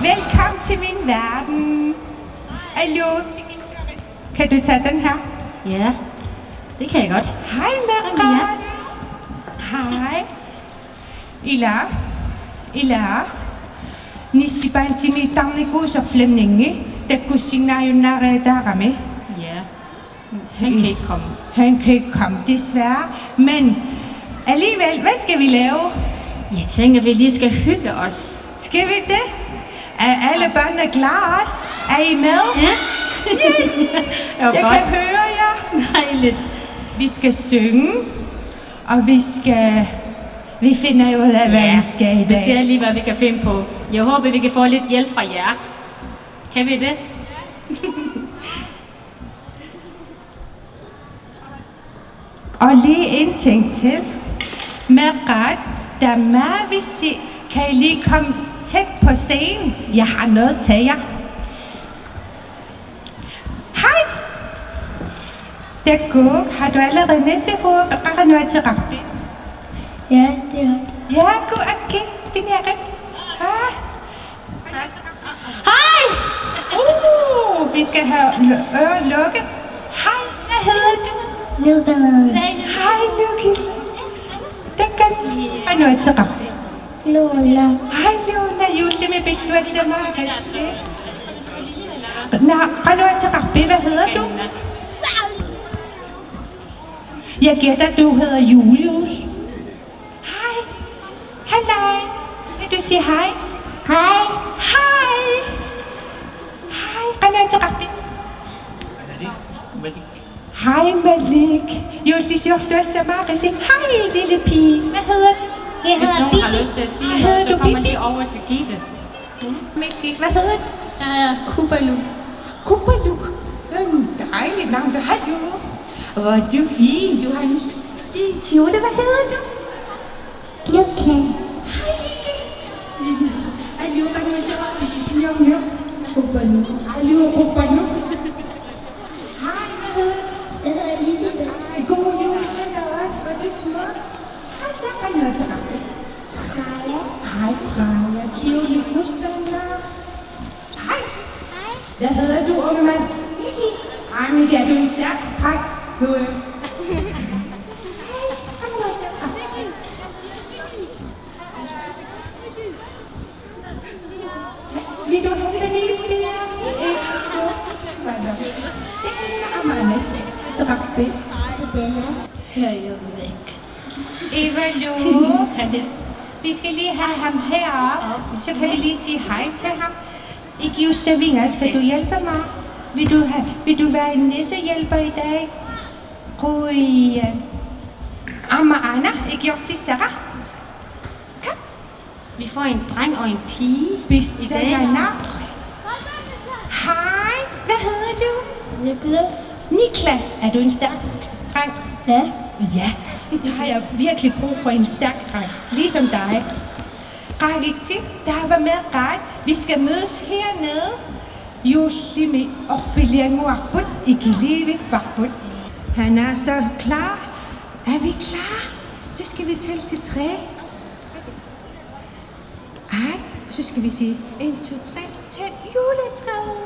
Velkommen til min verden. Hallo. Kan du tage den her? Ja, det kan jeg godt. Hej, Merkat. Hej. Ila. Nisi bantimi tamniku så flemninge. Der kusina jo naredarame. Ja, han kan ikke komme. Han kan ikke komme, desværre. Men alligevel, hvad skal vi lave? Jeg tænker, vi lige skal hygge os. Skal vi det? Er alle børnene klar også? Er I med? Ja. Jeg kan høre jer. Dejligt. Vi skal synge, og vi finder ud af, hvad vi skal i dag. Vi ser lige, hvad vi kan finde på. Jeg håber, vi kan få lidt hjælp fra jer. Kan vi det? Og lige en ting til. Merkat, der meget vil sige, kan I lige komme tæt på scenen? Jeg har noget til jer. Hej! Det går. Har du allerede næsehår? Har noget til rugby? Ja, det har. Ja, god. Okay. Binæren. Hej! Vi skal have ører lukket. Hej, hvad hedder du? Lukkerne. Hej, Lukke. Det kan have noget til rugby. Lola. Hej, Luna. Julie med billeder af sig meget. Nå, har noget til rugby. Hvad hedder du? Jeg gætter, du hedder Julius. Hej. Halløj. Vil du sige hej? Hej. Hej. Hej. Har noget til rugby? Hej, Malik. Julie siger, du er så meget. Sige hej, lille pige. Hvad hedder du? Jeg Hvis hedder nogen har Bibi. lyst til at sige Hvad noget, hedder så du, kommer Bibi? lige over til Gitte. Malik, hvad hedder du? Jeg hedder Kubalu. Kupaluk. Dejligt navn. Hallo. Hvor er du fin. Du har en fin kjole. Hvad hedder du? Lukke. Hej, Lille. Hallo, hvad hedder du? Kupaluk. Hallo, Kupaluk. Hej, hvad hedder du? Jeg hedder Elisabeth. God jul til dig også. Hvor er du smuk. Hej, så kan jeg til dig. Freja. Hej, Freja. Kjole, Lussana. Hej. Hvad hedder du, unge mand? Hej, Miki. Er du en stærk? Hej. Du er... Vil du have sådan en lille Isabella. Hør jo væk. Eva Lu. Vi skal lige have ham heroppe, så kan vi lige sige hej til ham. Ikke just Savinger, skal du hjælpe mig? Vil du være en nissehjælper i dag? Brian. Amma Anna, ikke gjort til Sarah? Kom. Vi får en dreng og en pige Vi i siger dag. navn. Hej, hvad hedder du? Niklas. Niklas, er du en stærk dreng? Ja. Ja, så har jeg virkelig brug for en stærk dreng, ligesom dig. Rigtig, der var med ret. Vi skal mødes hernede. Juslimi og Bilian Muakbut, ikke lige Bakbut. Han er så klar. Er vi klar? Så skal vi tælle til 3. Ej, og så skal vi sige 1, 2, 3, tænd juletræet.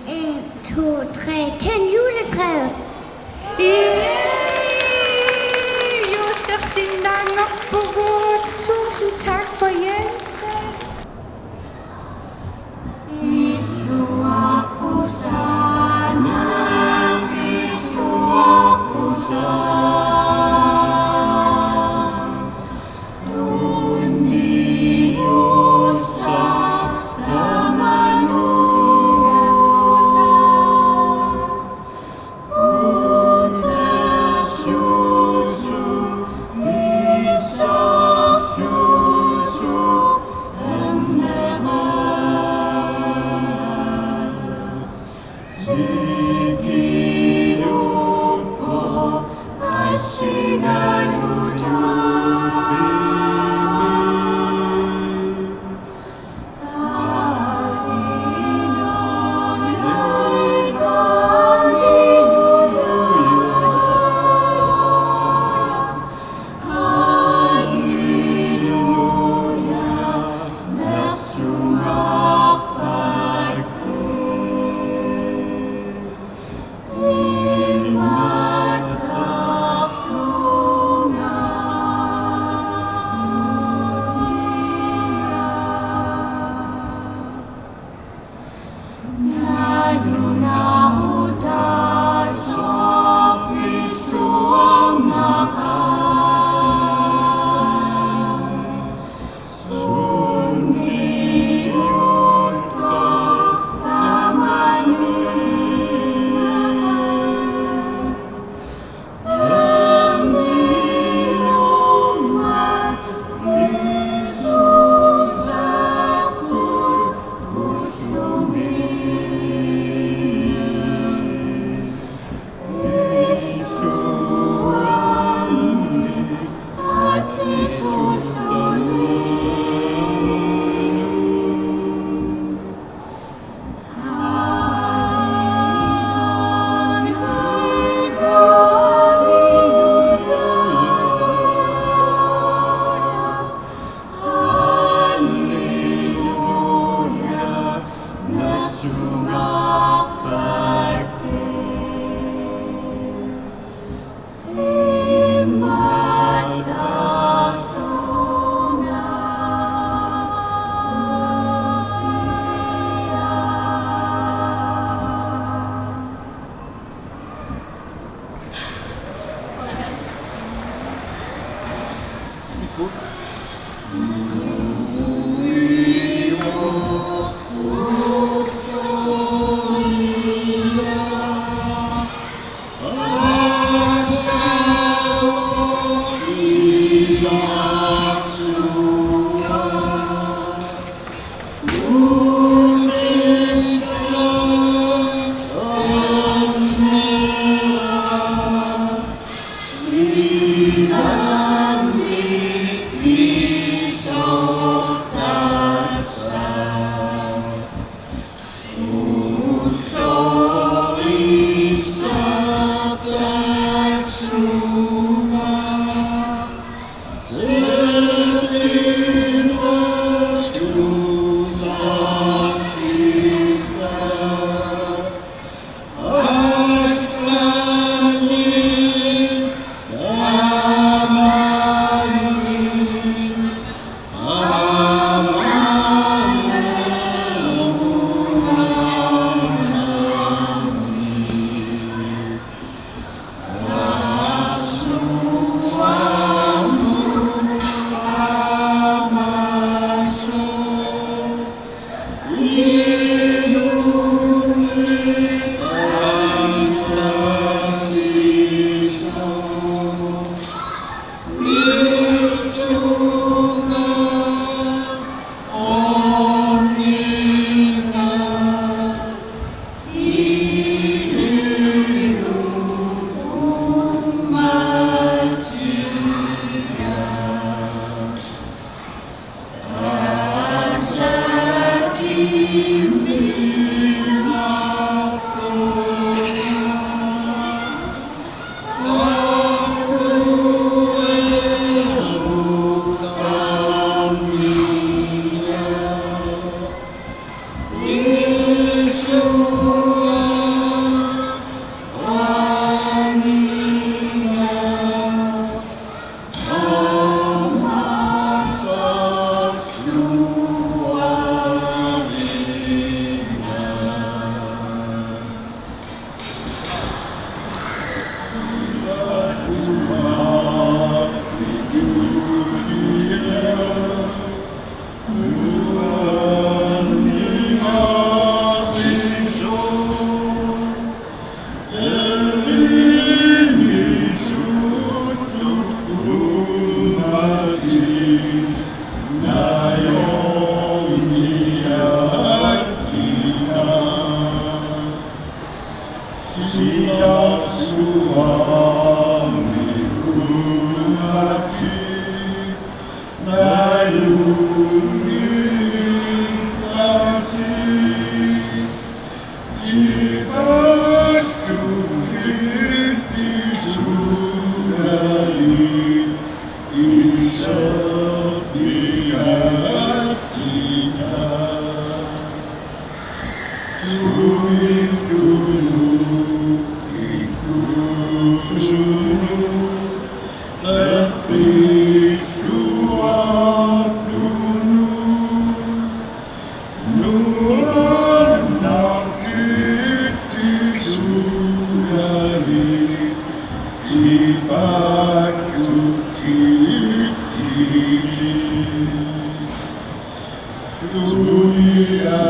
1, 2, 3. Tænd juletræet. Juler sin navn op på råd. Tusind tak for hjælpen.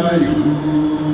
Ayu